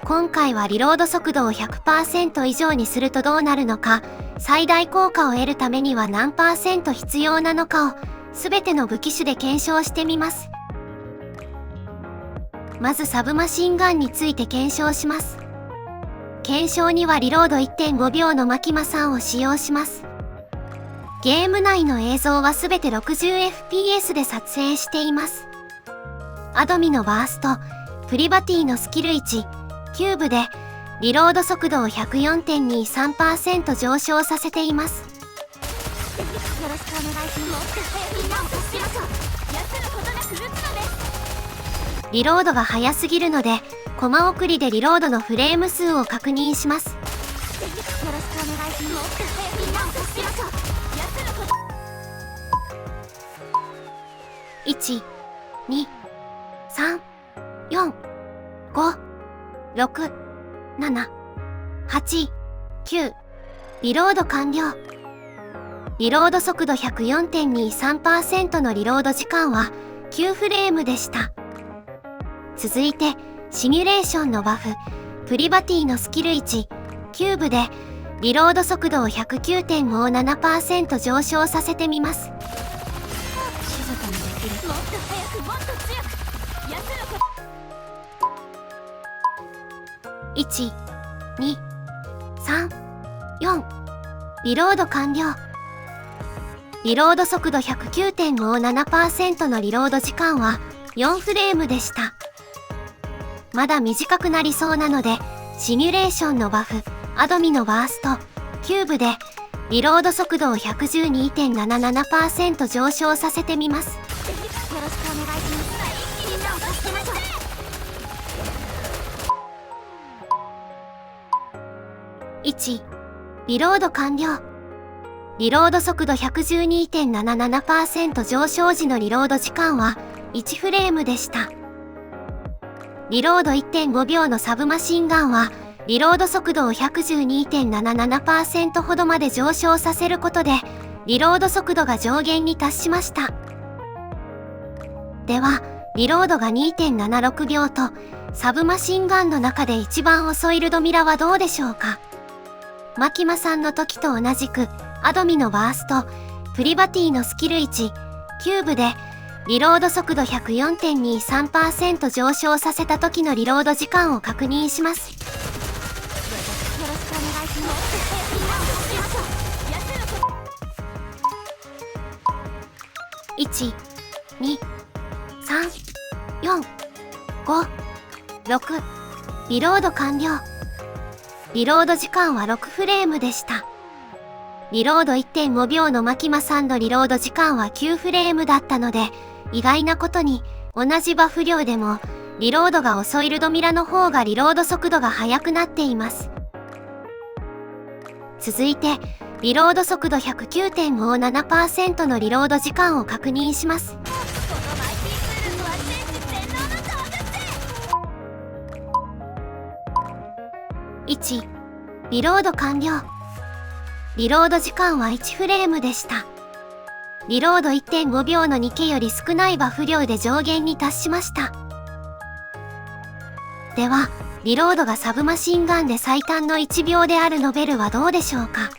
今回はリロード速度を 100% 以上にするとどうなるのか、最大効果を得るためには何%必要なのかを全ての武器種で検証してみます。まずサブマシンガンについて検証します。検証にはリロード 1.5 秒のマキマさんを使用します。ゲーム内の映像は全て 60fps で撮影しています。アドミのバースト、プリバティのスキル1、キューブでリロード速度を 104.23% 上昇させています。よろしくお願いします。みんなを助けましょう。休むことなく撃つのです。リロードが速すぎるので、コマ送りでリロードのフレーム数を確認します。よろしくお願いします。みんなを助けましょう。休むこと。1、2、3、4、5、6、7、8、9。リロード完了。リロード速度 104.23% のリロード時間は9フレームでした。続いて、シミュレーションのバフ、プリバティのスキル1、キューブでリロード速度を 109.57% 上昇させてみます。静かにできる。もっと早くもっと強く。休むこと。1、2、3、4。リロード完了。リロード速度 109.57% のリロード時間は4フレームでした。まだ短くなりそうなので、シミュレーションのバフ、アドミのバースト、キューブでリロード速度を 112.77% 上昇させてみます。よろしくお願いします。一気に倒させましょう。1、リロード完了。リロード速度 112.77% 上昇時のリロード時間は1フレームでした。リロード 1.5 秒のサブマシンガンは、リロード速度を 112.77% ほどまで上昇させることで、リロード速度が上限に達しました。では、リロードが 2.76 秒と、サブマシンガンの中で一番遅いルドミラはどうでしょうか。マキマさんの時と同じく、アドミのバースト、プリバティのスキル1、キューブで、リロード速度 104.23% 上昇させた時のリロード時間を確認します。よろしくお願いします。1、2、3、4、5、6。リロード完了。リロード時間は6フレームでした。リロード 1.5 秒のマキマさんのリロード時間は9フレームだったので、意外なことに同じバフ量でもリロードが遅いルドミラの方がリロード速度が速くなっています。続いてリロード速度 109.57% のリロード時間を確認します。1、リロード完了。リロード時間は1フレームでした。リロード 1.5 秒の2ケより少ないバフ量で上限に達しました。では、リロードがサブマシンガンで最短の1秒であるノベルはどうでしょうか。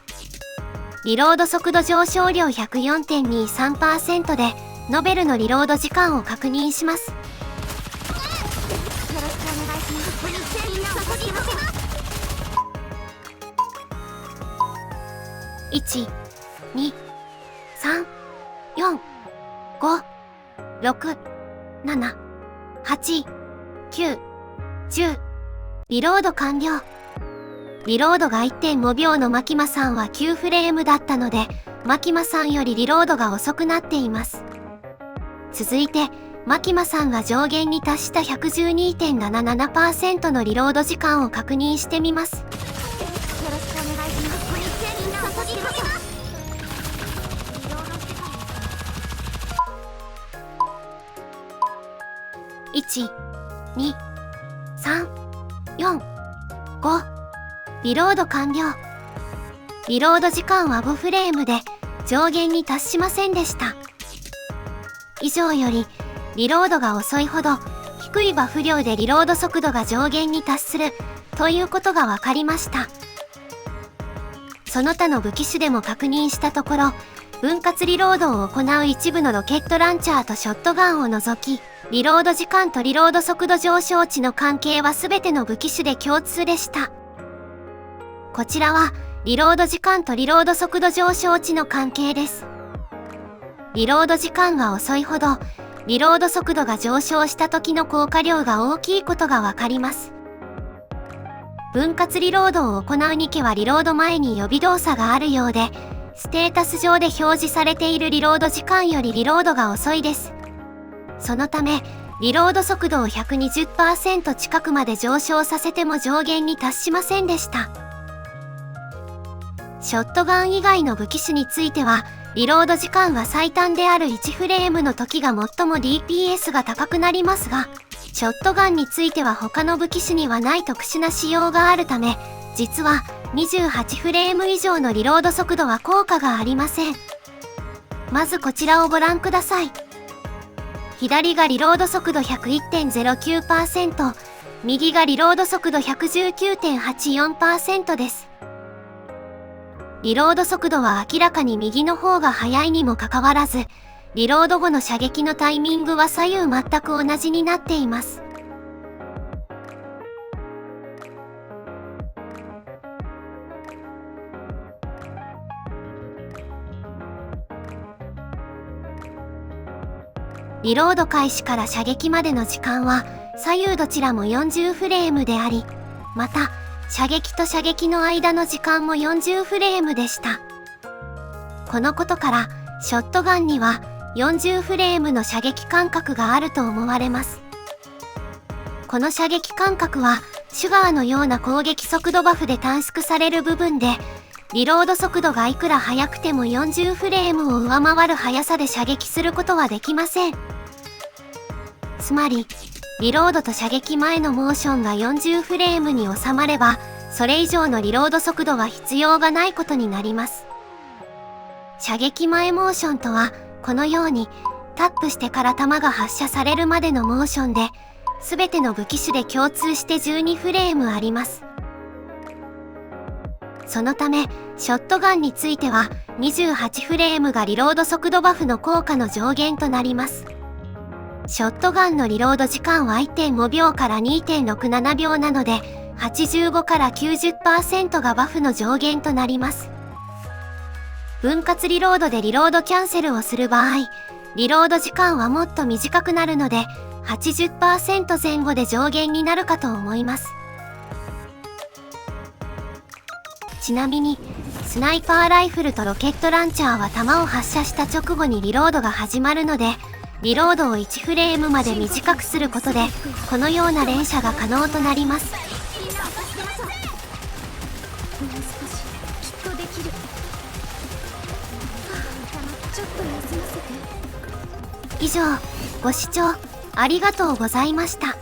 リロード速度上昇量 104.23% で、ノベルのリロード時間を確認します。よろしくお願いします。1、2、3、4、5、6、7、8、9、10。リロード完了。リロードが 1.5 秒のマキマさんは9フレームだったので、マキマさんよりリロードが遅くなっています。続いて、マキマさんが上限に達した 112.77% のリロード時間を確認してみます。よろしくお願いします。1、2、3、4、5。リロード完了。リロード時間は5フレームで上限に達しませんでした。以上よりリロードが遅いほど低低いバフ量でリロード速度が上限に達するということが分かりました。その他の武器種でも確認したところ、分割リロードを行う一部のロケットランチャーとショットガンを除き、リロード時間とリロード速度上昇値の関係は全ての武器種で共通でした。こちらは、リロード時間とリロード速度上昇値の関係です。リロード時間が遅いほど、リロード速度が上昇した時の効果量が大きいことがわかります。分割リロードを行うニケはリロード前に予備動作があるようで、ステータス上で表示されているリロード時間よりリロードが遅いです。そのため、リロード速度を 120% 近くまで上昇させても上限に達しませんでした。ショットガン以外の武器種については、リロード時間は最短である1フレームの時が最も DPS が高くなりますが、ショットガンについては他の武器種にはない特殊な仕様があるため、実は28フレーム以上のリロード速度は効果がありません。まずこちらをご覧ください。左がリロード速度 101.09%、右がリロード速度 119.84% です。リロード速度は明らかに右の方が速いにもかかわらず、リロード後の射撃のタイミングは左右全く同じになっています。リロード開始から射撃までの時間は左右どちらも40フレームであり、また射撃と射撃の間の時間も40フレームでした。このことからショットガンには40フレームの射撃間隔があると思われます。この射撃間隔はシュガーのような攻撃速度バフで短縮される部分で、リロード速度がいくら速くても40フレームを上回る速さで射撃することはできません。つまり、リロードと射撃前のモーションが40フレームに収まれば、それ以上のリロード速度は必要がないことになります。射撃前モーションとは、このように、タップしてから弾が発射されるまでのモーションで、すべての武器種で共通して12フレームあります。そのため、ショットガンについては、28フレームがリロード速度バフの効果の上限となります。ショットガンのリロード時間は 1.5 秒から 2.67 秒なので、85から 90% がバフの上限となります。分割リロードでリロードキャンセルをする場合、リロード時間はもっと短くなるので、80% 前後で上限になるかと思います。ちなみに、スナイパーライフルとロケットランチャーは弾を発射した直後にリロードが始まるので、リロードを1フレームまで短くすることで、このような連射が可能となります。以上、ご視聴ありがとうございました。